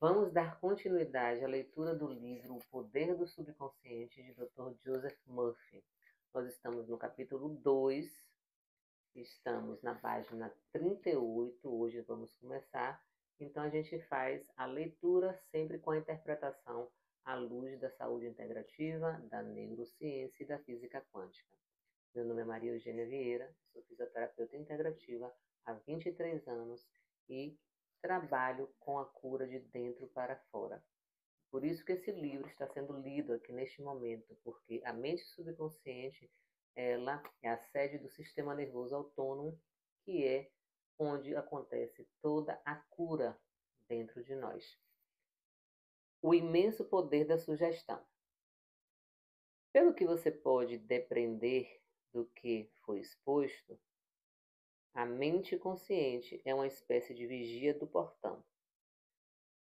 Vamos dar continuidade à leitura do livro O Poder do Subconsciente, de Dr. Joseph Murphy. Nós estamos no capítulo 2, estamos na página 38, hoje vamos começar. Então a gente faz a leitura sempre com a interpretação à luz da saúde integrativa, da neurociência e da física quântica. Meu nome é Maria Eugênia Vieira, sou fisioterapeuta integrativa há 23 anos e trabalho com a cura de dentro para fora. Por isso que esse livro está sendo lido aqui neste momento, porque a mente subconsciente, ela é a sede do sistema nervoso autônomo, que é onde acontece toda a cura dentro de nós. O imenso poder da sugestão. Pelo que você pode depreender do que foi exposto, a mente consciente é uma espécie de vigia do portão.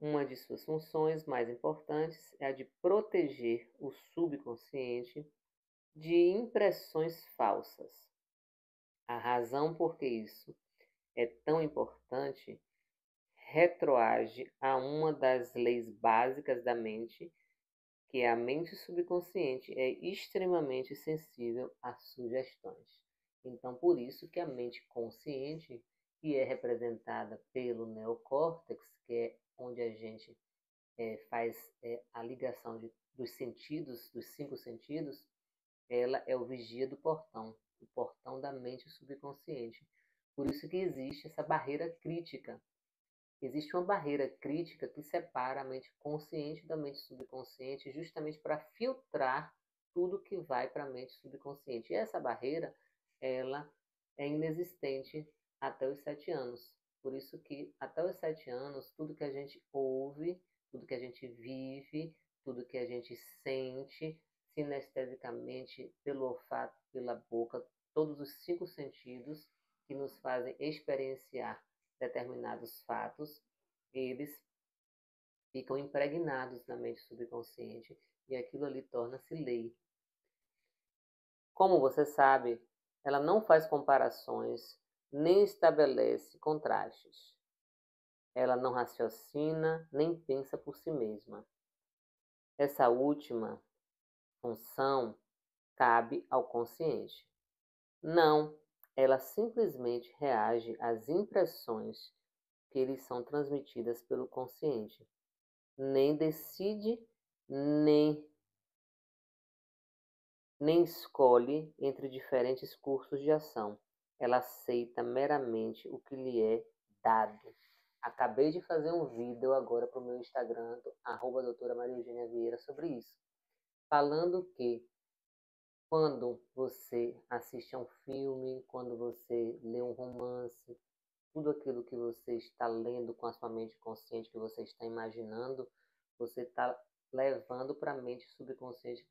Uma de suas funções mais importantes é a de proteger o subconsciente de impressões falsas. A razão por que isso é tão importante retroage a uma das leis básicas da mente, que a mente subconsciente é extremamente sensível a sugestões. Então, por isso que a mente consciente, que é representada pelo neocórtex, que é onde a gente faz a ligação dos sentidos, dos 5 sentidos, ela é o vigia do portão, o portão da mente subconsciente. Por isso que existe essa barreira crítica. Existe uma barreira crítica que separa a mente consciente da mente subconsciente, justamente para filtrar tudo que vai para a mente subconsciente. E essa barreira, ela é inexistente até os 7 anos. Por isso que até os 7 anos, tudo que a gente ouve, tudo que a gente vive, tudo que a gente sente, sinestesicamente, pelo olfato, pela boca, todos os 5 sentidos que nos fazem experienciar determinados fatos, eles ficam impregnados na mente subconsciente e aquilo ali torna-se lei. Como você sabe, ela não faz comparações nem estabelece contrastes. Ela não raciocina nem pensa por si mesma. Essa última função cabe ao consciente. Não, ela simplesmente reage às impressões que lhes são transmitidas pelo consciente. Nem decide, nem escolhe entre diferentes cursos de ação. Ela aceita meramente o que lhe é dado. Acabei de fazer um vídeo agora para o meu Instagram, @doutora Maria Eugênia Vieira, sobre isso. Falando que quando você assiste a um filme, quando você lê um romance, tudo aquilo que você está lendo com a sua mente consciente, que você está imaginando, você está levando para a mente subconsciente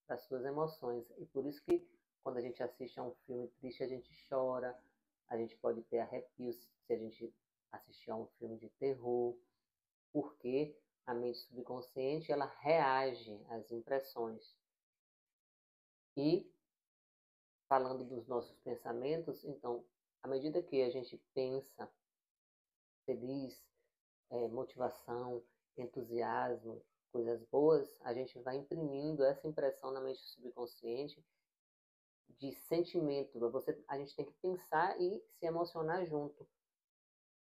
das suas emoções. E por isso que quando a gente assiste a um filme triste, a gente chora, a gente pode ter arrepios se a gente assistir a um filme de terror, porque a mente subconsciente ela reage às impressões. E falando dos nossos pensamentos, então, à medida que a gente pensa feliz, motivação, entusiasmo, coisas boas, a gente vai imprimindo essa impressão na mente subconsciente de sentimento. A gente tem que pensar e se emocionar junto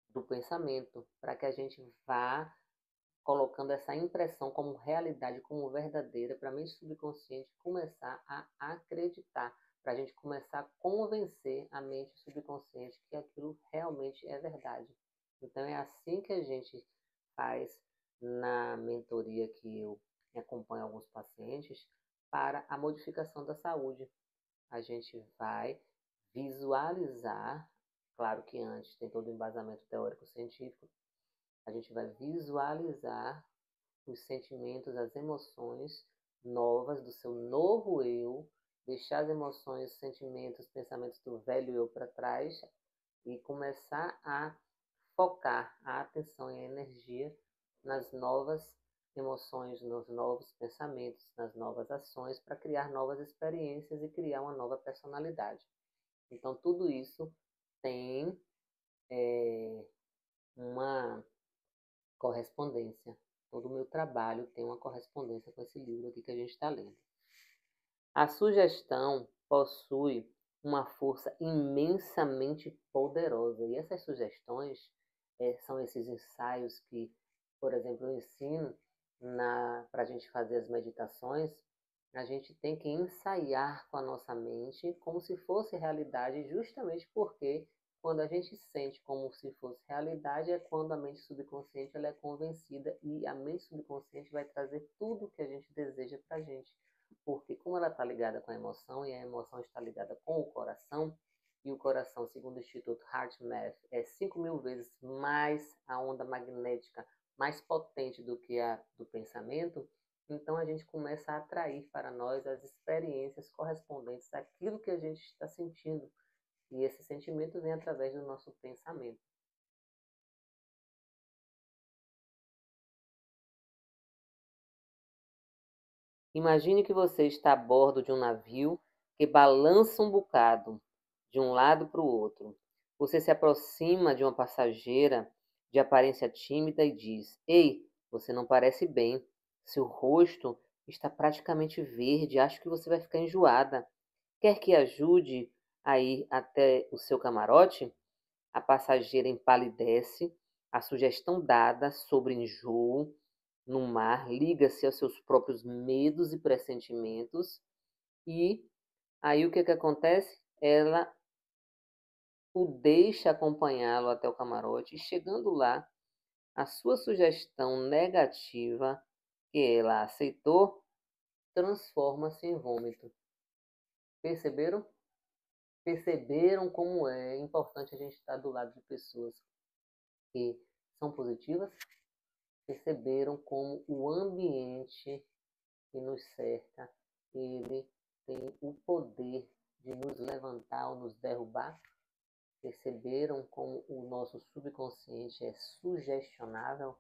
do pensamento, para que a gente vá colocando essa impressão como realidade, como verdadeira, para a mente subconsciente começar a acreditar, para a gente começar a convencer a mente subconsciente que aquilo realmente é verdade. Então é assim que a gente faz na mentoria que eu acompanho alguns pacientes para a modificação da saúde. A gente vai visualizar, claro que antes tem todo o embasamento teórico-científico, a gente vai visualizar os sentimentos, as emoções novas do seu novo eu, deixar as emoções, sentimentos, pensamentos do velho eu para trás e começar a focar a atenção e a energia nas novas emoções, nos novos pensamentos, nas novas ações, para criar novas experiências e criar uma nova personalidade. Então, tudo isso tem uma correspondência. Todo o meu trabalho tem uma correspondência com esse livro aqui que a gente está lendo. A sugestão possui uma força imensamente poderosa. E essas sugestões são esses ensaios que, por exemplo, eu ensino para a gente fazer as meditações. A gente tem que ensaiar com a nossa mente como se fosse realidade, justamente porque quando a gente sente como se fosse realidade é quando a mente subconsciente ela é convencida e a mente subconsciente vai trazer tudo o que a gente deseja para a gente. Porque como ela está ligada com a emoção e a emoção está ligada com o coração, e o coração, segundo o Instituto HeartMath, é 5.000 vezes mais a onda magnética, mais potente do que a do pensamento, então a gente começa a atrair para nós as experiências correspondentes àquilo que a gente está sentindo. E esse sentimento vem através do nosso pensamento. Imagine que você está a bordo de um navio que balança um bocado, de um lado para o outro. Você se aproxima de uma passageira de aparência tímida e diz: Ei, você não parece bem. Seu rosto está praticamente verde. Acho que você vai ficar enjoada. Quer que ajude a ir até o seu camarote? A passageira empalidece. A sugestão dada sobre enjoo no mar liga-se aos seus próprios medos e pressentimentos. E aí o que acontece? Ela o deixa acompanhá-lo até o camarote. E chegando lá, a sua sugestão negativa, que ela aceitou, transforma-se em vômito. Perceberam? Perceberam como é importante a gente estar do lado de pessoas que são positivas? Perceberam como o ambiente que nos cerca, ele tem o poder de nos levantar ou nos derrubar? Perceberam como o nosso subconsciente é sugestionável?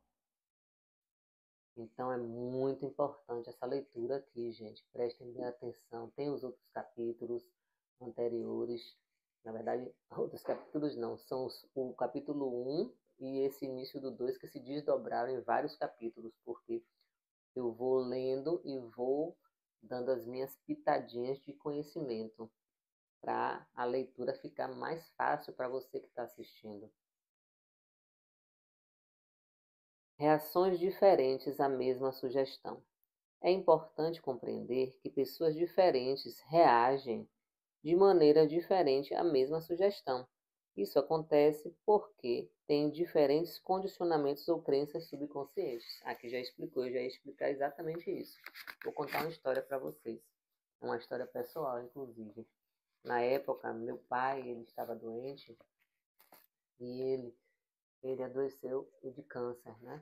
Então é muito importante essa leitura aqui, gente. Prestem bem atenção. Tem os outros capítulos anteriores. Na verdade, outros capítulos não. São o capítulo 1 e esse início do 2 que se desdobraram em vários capítulos, porque eu vou lendo e vou dando as minhas pitadinhas de conhecimento para a leitura ficar mais fácil para você que está assistindo. Reações diferentes à mesma sugestão. É importante compreender que pessoas diferentes reagem de maneira diferente à mesma sugestão. Isso acontece porque têm diferentes condicionamentos ou crenças subconscientes. Aqui já explicou, eu já ia explicar exatamente isso. Vou contar uma história para vocês. Uma história pessoal, inclusive. Na época, meu pai, ele estava doente e ele adoeceu de câncer, né?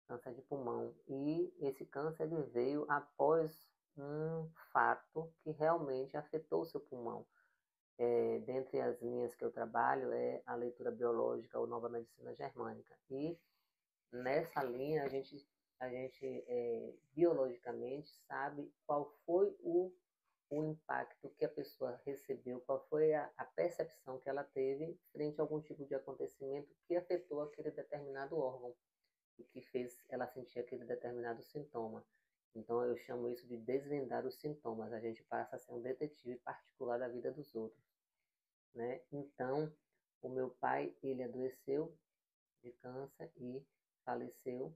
Câncer de pulmão. E esse câncer ele veio após um fato que realmente afetou o seu pulmão. Dentre as linhas que eu trabalho é a leitura biológica ou nova medicina germânica. E nessa linha a gente biologicamente sabe qual foi o impacto que a pessoa recebeu, qual foi a percepção que ela teve frente a algum tipo de acontecimento que afetou aquele determinado órgão e que fez ela sentir aquele determinado sintoma. Então eu chamo isso de desvendar os sintomas. A gente passa a ser um detetive particular da vida dos outros, né? Então o meu pai ele adoeceu de câncer e faleceu.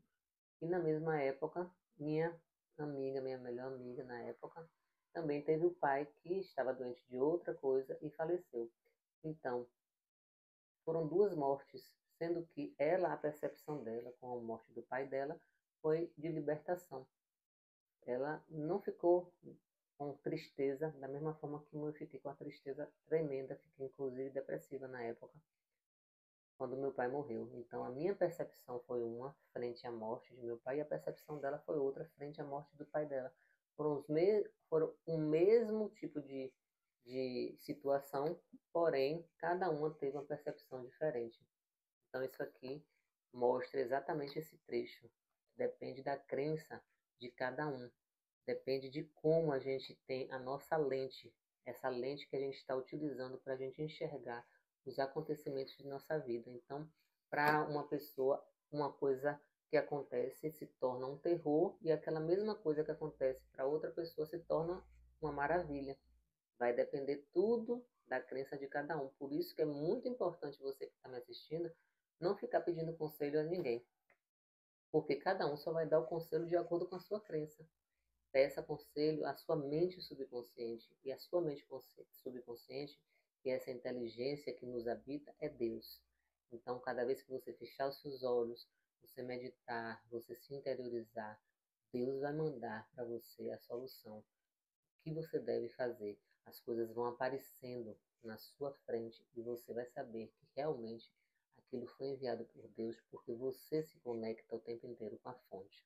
E na mesma época minha amiga, minha melhor amiga na época, também teve o pai que estava doente de outra coisa e faleceu. Então foram duas mortes, sendo que ela, a percepção dela com a morte do pai dela foi de libertação. Ela não ficou com tristeza, da mesma forma que eu fiquei com a tristeza tremenda, fiquei inclusive depressiva na época, quando meu pai morreu. Então a minha percepção foi uma frente à morte de meu pai e a percepção dela foi outra frente à morte do pai dela. Foram o mesmo tipo de situação, porém cada uma teve uma percepção diferente. Então isso aqui mostra exatamente esse trecho. Depende da crença de cada um. Depende de como a gente tem a nossa lente, essa lente que a gente está utilizando para a gente enxergar os acontecimentos de nossa vida. Então, para uma pessoa, uma coisa que acontece se torna um terror e aquela mesma coisa que acontece para outra pessoa se torna uma maravilha. Vai depender tudo da crença de cada um. Por isso que é muito importante você que está me assistindo não ficar pedindo conselho a ninguém, porque cada um só vai dar o conselho de acordo com a sua crença. Peça conselho à sua mente subconsciente, e a sua mente subconsciente, que é essa inteligência que nos habita, é Deus. Então, cada vez que você fechar os seus olhos, você meditar, você se interiorizar, Deus vai mandar para você a solução. O que você deve fazer? As coisas vão aparecendo na sua frente e você vai saber que realmente aquilo foi enviado por Deus, porque você se conecta o tempo inteiro com a fonte.